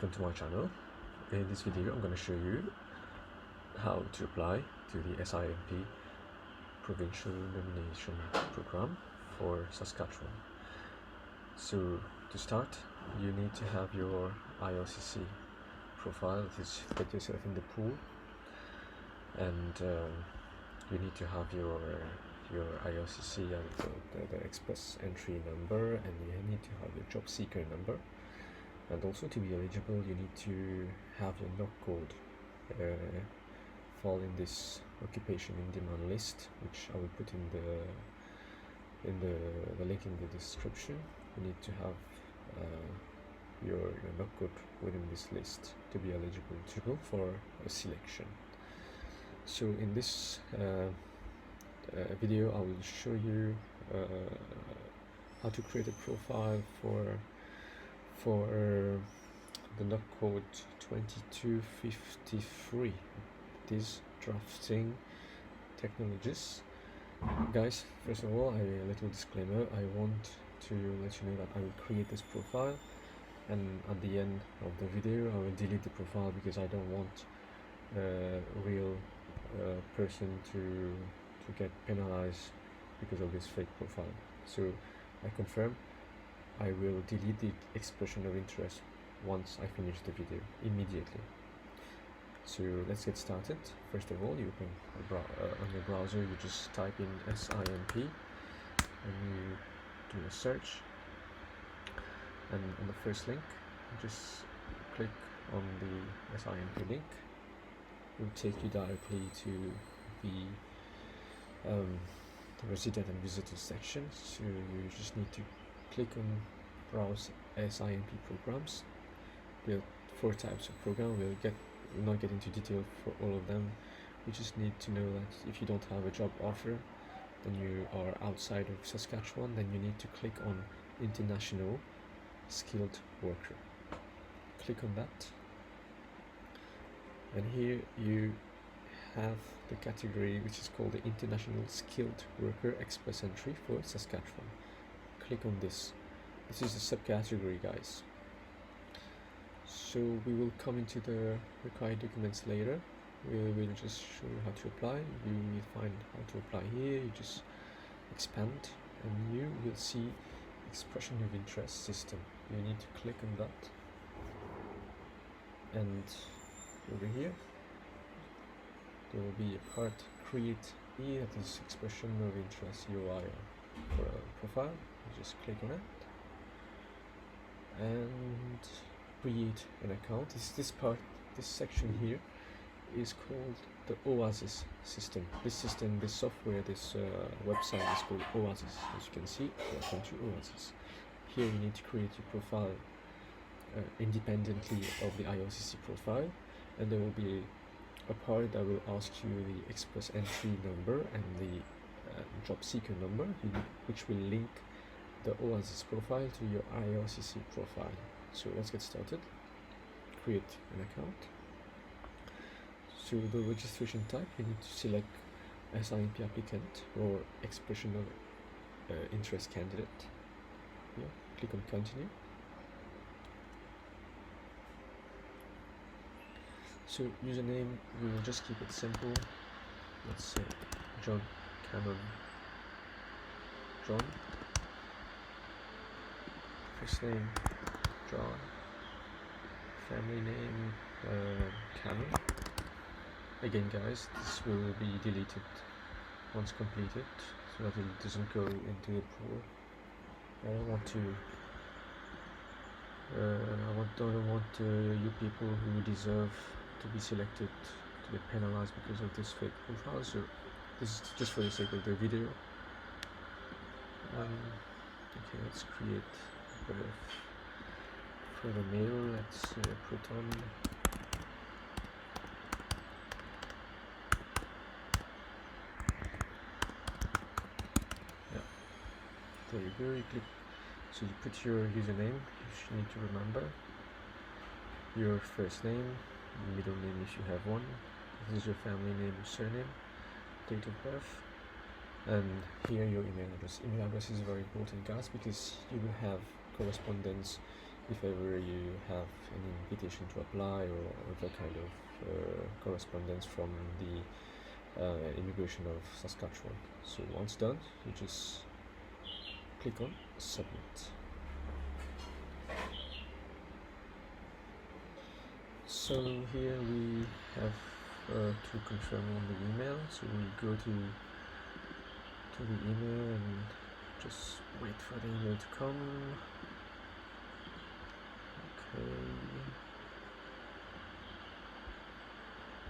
Welcome to my channel. In this video I'm going to show you how to apply to the SINP Provincial Nomination Program for Saskatchewan. So to start, you need to have your ILCC profile, that is, get yourself in the pool, and you need to have your ILCC and the express entry number, and you need to have your job seeker number. And also, to be eligible, you need to have your NOC code fall in this occupation in demand list, which I will put in the link in the description. You need to have your NOC code within this list to be eligible for a selection. So in this video, I will show you how to create a profile for the NOC code 2253. These drafting technologies. Guys, first of all, a little disclaimer. I want to let you know that I will create this profile, and at the end of the video I will delete the profile because I don't want a real person to get penalized because of this fake profile. So I confirm I will delete the expression of interest once I finish the video, immediately. So let's get started. First of all, you open on your browser, you just type in SINP and you do a search, and on the first link you just click on the SINP link. It will take you directly to the resident and visitor section. So you just need to click on browse SINP programs. There are 4 types of program. We'll not get into detail for all of them. You just need to know that if you don't have a job offer, then you are outside of Saskatchewan, then you need to click on international skilled worker. Click on that, and here you have the category which is called the International Skilled Worker Express Entry for Saskatchewan. Click on this. This is the subcategory, guys. So we will come into the required documents later. We will just show you how to apply. You will find how to apply here. You just expand and you will see expression of interest system. You need to click on that, and over here there will be a part create here, that is expression of interest EOI for a profile. You just click on it and create an account. This section here is called the Oasis system. This software, this website is called Oasis. As you can see, welcome to Oasis. Here you need to create your profile independently of the ILCC profile, and there will be a part that will ask you the express entry number and the job seeker number, which will link the Oasis profile to your ILCC profile. So let's get started. Create an account. So the registration type, you need to select SINP applicant or expression of interest candidate. Here, click on continue. So username, we will just keep it simple. Let's say John Cannon John. First name John. Family name Cannon. Again, guys, this will be deleted once completed, so that it doesn't go into the pool. I don't want to. I don't want you people who deserve to be selected to be penalized because of this fake profile. So this is just for the sake of the video. Okay, let's create a bit of for the mail. Let's put on there you go. You click, so you put your username, you need to remember your first name, middle name if you have one, this is your family name, surname, date of birth, and here your email address. Email address is very important, guys, because you will have correspondence if ever you have an invitation to apply or other kind of correspondence from the immigration of Saskatchewan. So once done, you just click on submit. So here we have to confirm on the email. So we go to the email and just wait for the email to come. Okay.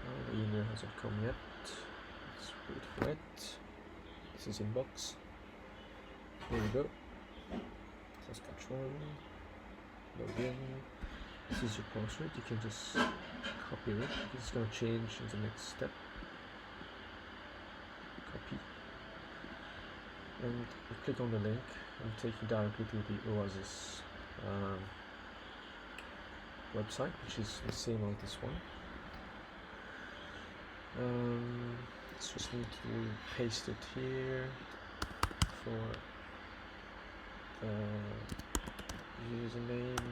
Oh, the email hasn't come yet. Let's wait for it. This is inbox. Here we go. Saskatchewan. Login. This is your password. You can just copy it. It's going to change in the next step. Copy. And you click on the link and take you directly to the Oasis website, which is the same as this one. Just need to paste it here for the username.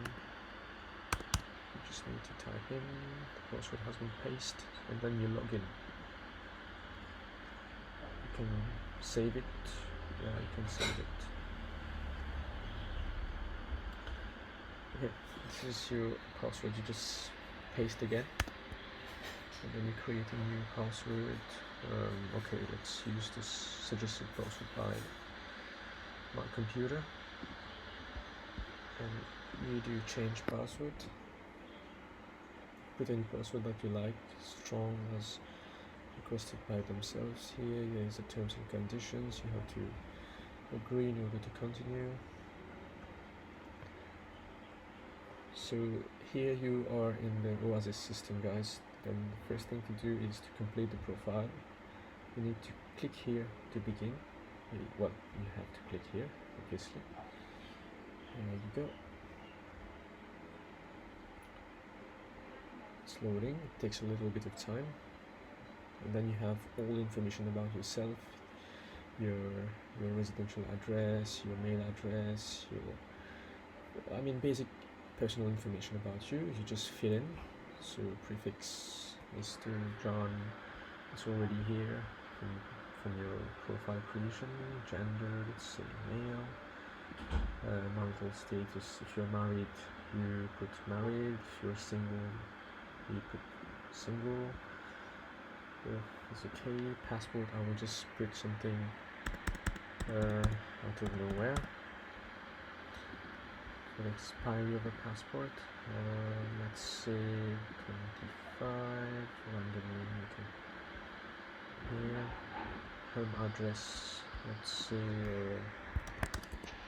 You just need to type in, the password has been pasted, and then you log in. You can save it. Yeah, you can save it. Okay, this is your password. You just paste again, and then you create a new password. Okay, let's use this suggested password by my computer, and you do change password. Put any password that you like, strong as requested by themselves. Here is the terms and conditions. You have to agree in order to continue. So here you are in the Oasis system, guys. Then the first thing to do is to complete the profile. You need to click here to begin. Well, you have to click here, obviously. There you go. It's loading. It takes a little bit of time. And then you have all information about yourself, your residential address, your mail address, basic personal information about you. You just fill in. So prefix is still John. It's already here from your profile creation. Gender, let's say male. Marital status, if you're married, you put married. If you're single, you put single. It's okay. Passport, I will just put something out of nowhere. For the expiry of a passport, let's say 25, randomly here. Home address, let's say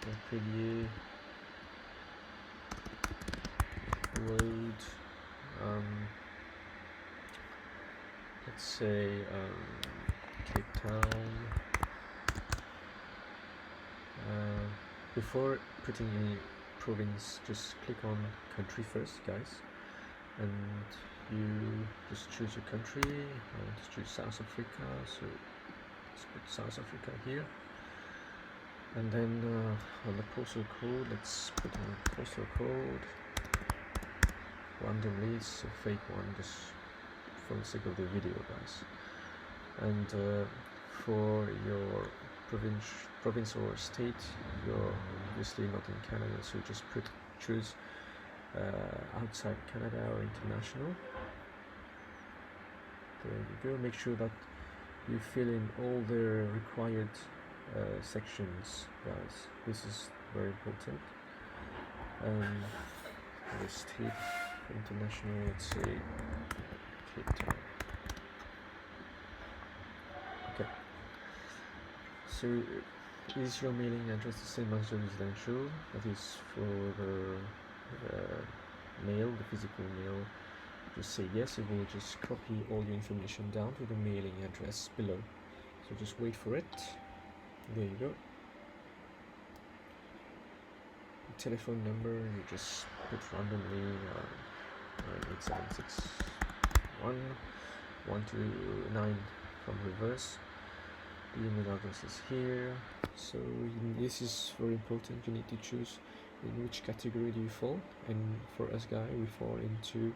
Montpellier Road, let's say Cape Town. Before putting any province, just click on country first, guys, and you just choose your country. I want to choose South Africa, so let's put South Africa here. And then on the postal code, let's put on postal code randomly. It's a fake one, just for the sake of the video, guys. And for your province or state, you're obviously not in Canada, so just choose outside Canada or international. There you go. Make sure that you fill in all the required sections, guys. This is very important. The state, international, let's say Cape Town. Okay. So is your mailing address the same as your residential? That is for the mail, the physical mail. Just say yes. It will just copy all your information down to the mailing address below. So just wait for it. There you go. The telephone number, you just put randomly 8761 129 from reverse. The email address is here. So this is very important. You need to choose in which category do you fall? And for us guy, we fall into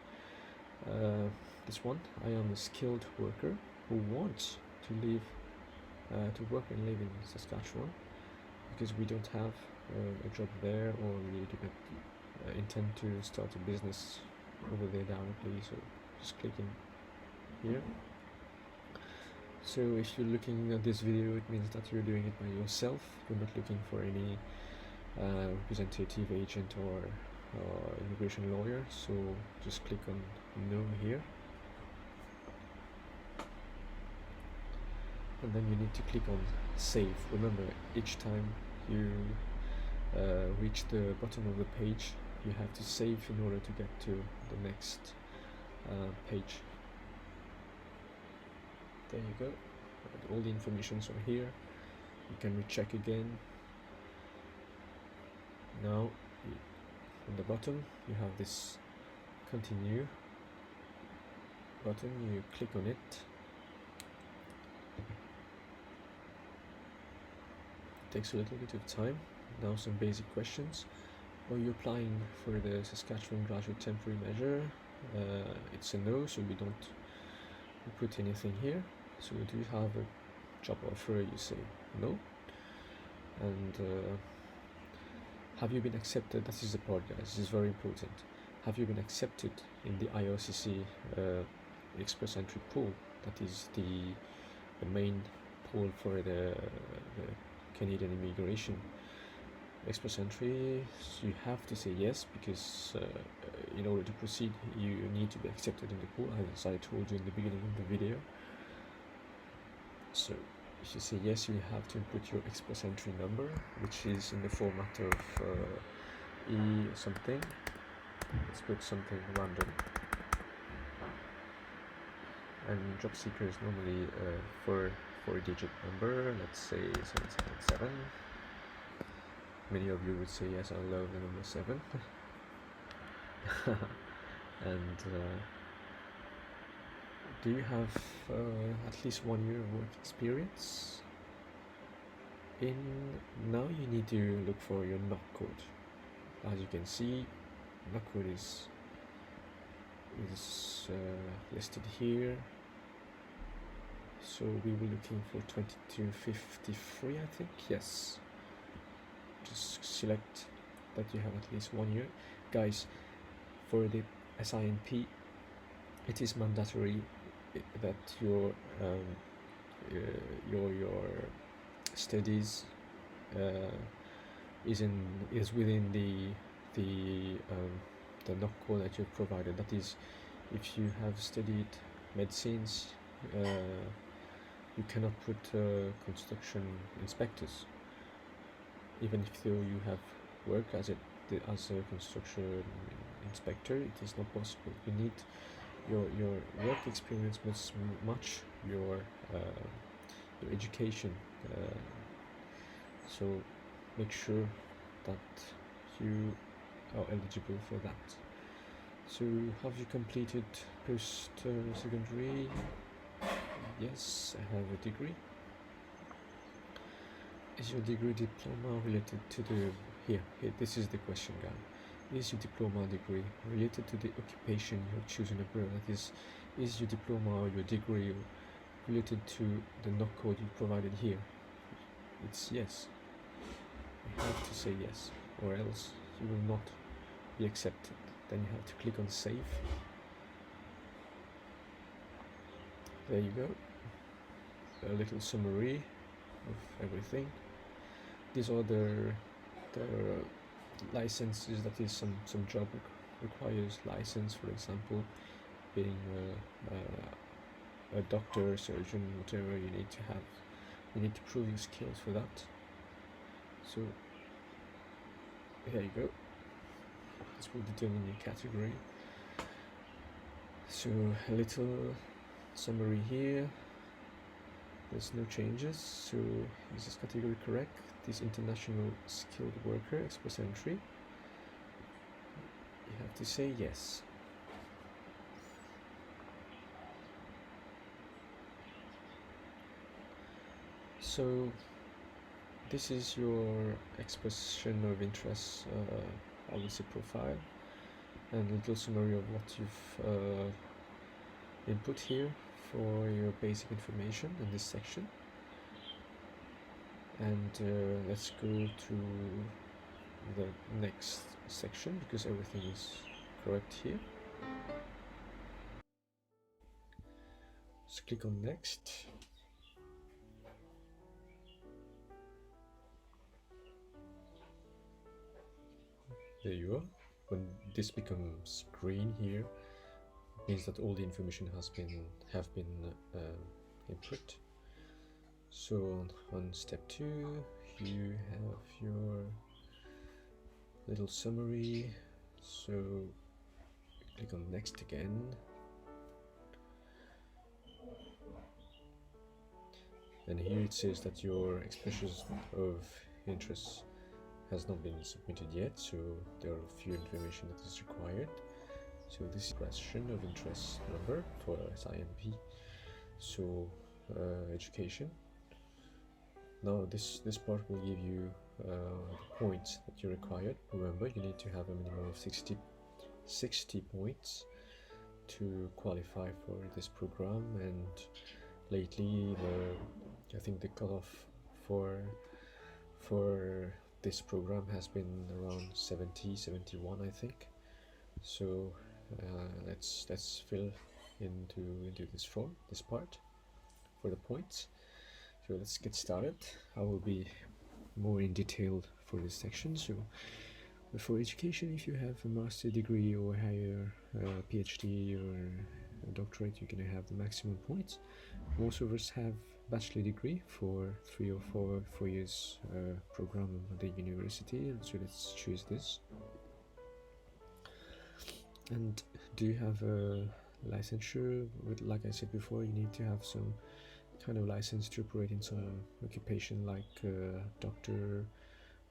this one. I am a skilled worker who wants to live, to work and live in Saskatchewan, because we don't have a job there, or we do intend to start a business over there directly. So just click in here. So if you're looking at this video, it means that you're doing it by yourself. You're not looking for any representative agent or immigration lawyer. So just click on no here, and then you need to click on save. Remember, each time you reach the bottom of the page, you have to save in order to get to the next page. There you go. All the informations are here. You can recheck again. Now on the bottom you have this continue button. You click on it. It takes a little bit of time. Now some basic questions. Are you applying for the Saskatchewan Graduate Temporary Measure? It's a no, so we don't put anything here. So do you have a job offer? You say no. And have you been accepted? This is the part, guys. This is very important. Have you been accepted in the IRCC Express Entry pool? That is the main pool for the Canadian immigration Express Entry. So you have to say yes, because in order to proceed, you need to be accepted in the pool, as I told you in the beginning of the video. So if you say yes, you have to input your Express Entry number, which is in the format of E something. Let's put something random. And job seeker is normally a 4-digit number. Let's say 777. Many of you would say yes, I love the number 7. And do you have at least 1 year of work experience? Now you need to look for your NOC code. As you can see, NOC code is listed here. So we were looking for 2253, I think. Yes. Just select that you have at least 1 year. Guys, for the SINP, it is mandatory that your studies is within the NOC code that you've provided. That is, if you have studied medicines, you cannot put construction inspectors, even if though you have worked as a construction inspector. It is not possible. You need your work experience must match your education. So make sure that you are eligible for that. So have you completed post-secondary? Yes, I have a degree. Is your degree diploma related to the here this is the question, guys. Is your diploma degree related to the occupation you're choosing abroad? That is your diploma or your degree related to the NOC code you provided here? It's yes. You have to say yes, or else you will not be accepted. Then you have to click on save. There you go. A little summary of everything. These are the licenses. That is, some job requires license, for example, being a doctor, surgeon, whatever. You need to prove your skills for that. So here you go. This will determine your category. So a little summary here. There's no changes. So is this category correct? This international skilled worker, express entry. You have to say yes. So this is your expression of interest, I would say, profile, and a little summary of what you've input here for your basic information in this section. And let's go to the next section because everything is correct here. Just click on next. There you are. When this becomes green here, it means that all the information have been input. So on step 2, you have your little summary. So click on next again. And here it says that your expression of interest has not been submitted yet, so there are a few information that is required. So this is expression of interest number for SINP. So education. Now this part will give you the points that you required. Remember, you need to have a minimum of 60 points to qualify for this program, and lately I think the cutoff for this program has been around 71, I think. So let's fill into this form, this part for the points. So let's get started. I will be more in detail for this section. So for education, if you have a master degree or higher, PhD or a doctorate, you're gonna have the maximum points. Most of us have bachelor degree for 3 or 4 years program at the university, so let's choose this. And do you have a licensure? Like I said before, you need to have some kind of license to operate in some occupation like doctor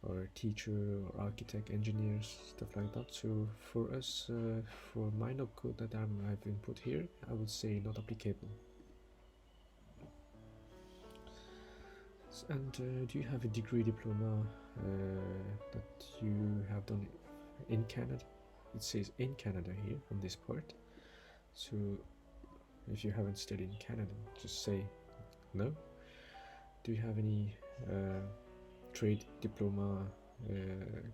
or teacher or architect, engineers, stuff like that. So for us, for my NOC code that I've input here, I would say not applicable. And do you have a degree diploma that you have done in Canada? It says in Canada here on this part. So if you haven't studied in Canada, just say no. Do you have any trade diploma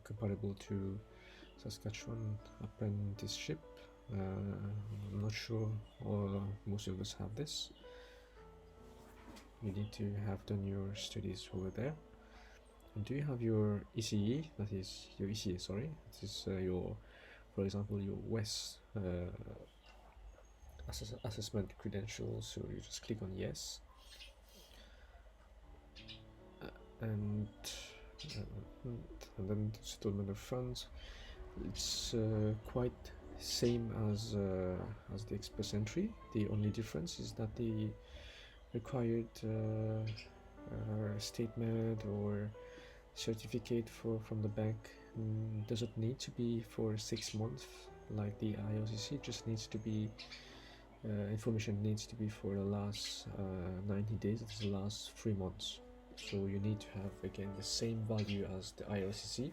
compatible to Saskatchewan apprenticeship? I'm not sure, or most of us have this. You need to have done your studies over there. And do you have your ECE? That is your ECE, sorry. This is your, for example, your WES assessment credentials. So you just click on yes. And then the settlement of funds. It's quite same as the express entry. The only difference is that the required statement or certificate from the bank doesn't need to be for 6 months like the IOCC. It just needs to be information needs to be for the last 90 days. It's the last 3 months. So you need to have again the same value as the IOCC,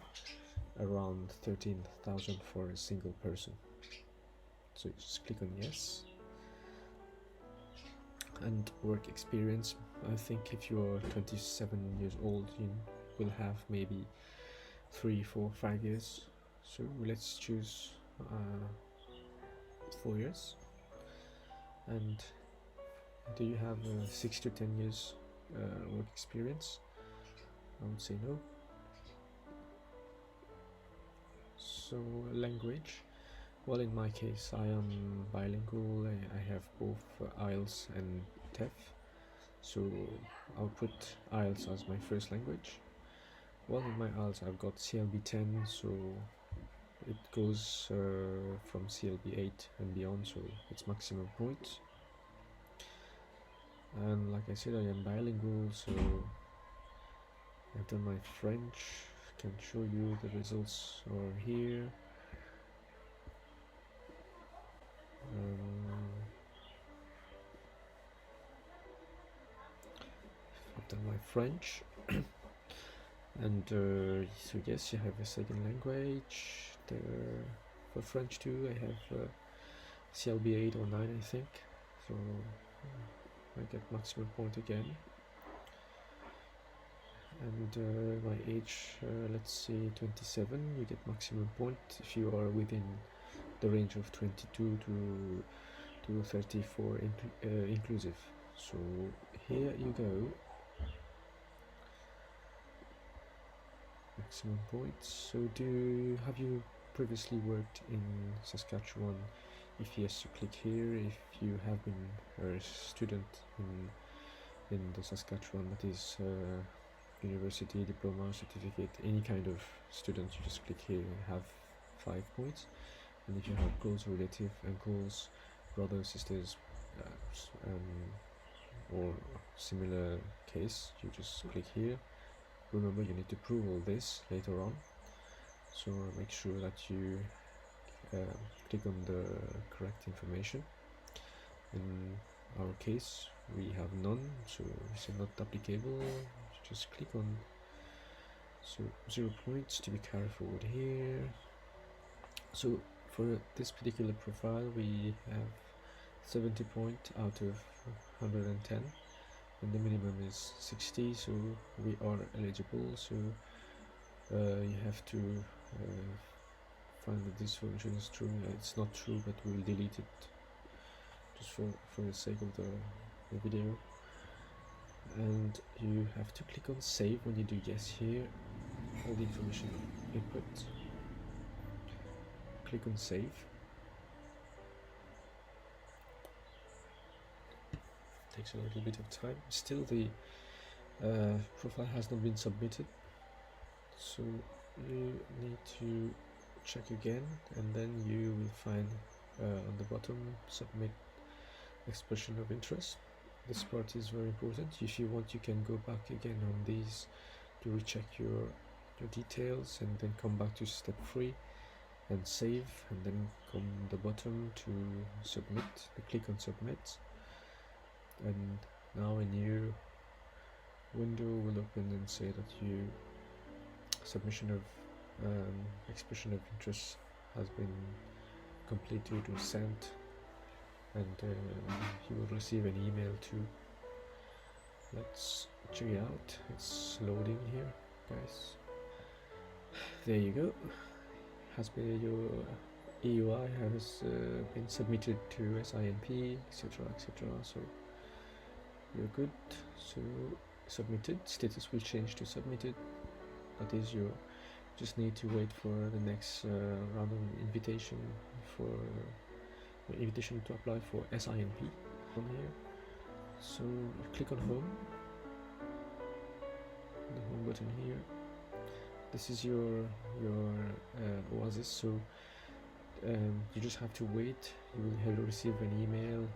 around 13,000 for a single person. So you just click on yes. And work experience, I think if you're 27 years old, you will have maybe 3, 4, 5 years. So let's choose 4 years. And do you have 6 to 10 years work experience? I would say no. So language, well, in my case I am bilingual. I have both IELTS and TEF, so I'll put IELTS as my first language. Well, in my IELTS I've got CLB 10, so it goes from CLB 8 and beyond, so it's maximum points. And like I said, I am bilingual, so I've done my French. Can show you the results are here. I've done my French. And so yes, you have a second language there. For French too, I have CLB 8 or 9, I think, so I get maximum point again. And my age, let's say 27, you get maximum point if you are within the range of 22 to 34 inclusive. So here you go, maximum points. So have you previously worked in Saskatchewan? If yes, you click here. If you have been a student in the Saskatchewan, that is university, diploma, certificate, any kind of student, you just click here and have 5 points. And if you have close relative, uncles, brothers, sisters, or similar case, you just click here. Remember, you need to prove all this later on, so make sure that you click on the correct information. In our case, we have none, so it's not applicable. Just click on, so 0 points, to be careful here. So for this particular profile, we have 70 points out of 110, and the minimum is 60, so we are eligible. So you have to find that this function is true. It's not true, but we'll delete it just for the sake of the video. And you have to click on save when you do yes here. All the information input. Click on save. Takes a little bit of time. Still, the profile has not been submitted, so you need to check again, and then you will find on the bottom submit expression of interest. This part is very important. If you want, you can go back again on these to recheck your details, and then come back to step 3 and save, and then come the bottom to submit. Click on submit, and now a new window will open and say that you submission of expression of interest has been completed or sent, and you will receive an email too. Let's check it out. It's loading here, guys. There you go. Has been, your EOI has been submitted to SINP, etc., etc. So you're good. So submitted. Status will change to submitted. That is, you just need to wait for the next round of invitation to apply for SINP on here. So click on home, the home button here. This is your Oasis, so you just have to wait. You will receive an email,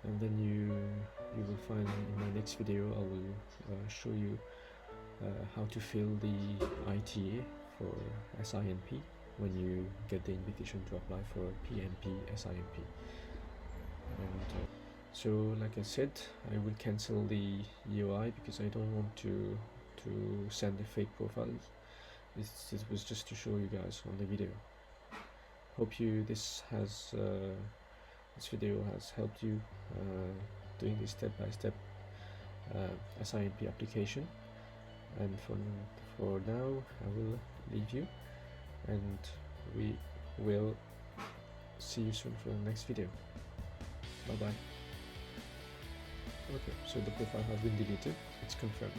and then you will find in my next video I will show you how to fill the ITA for SINP when you get the invitation to apply for PNP SINP. And so, like I said, I will cancel the EOI because I don't want to send a fake profile. This was just to show you guys on the video. Hope this video has helped you doing this step-by-step SINP application. And for now, I will leave you, and we will see you soon for the next video. Bye bye. Okay, so the profile has been deleted. It's confirmed.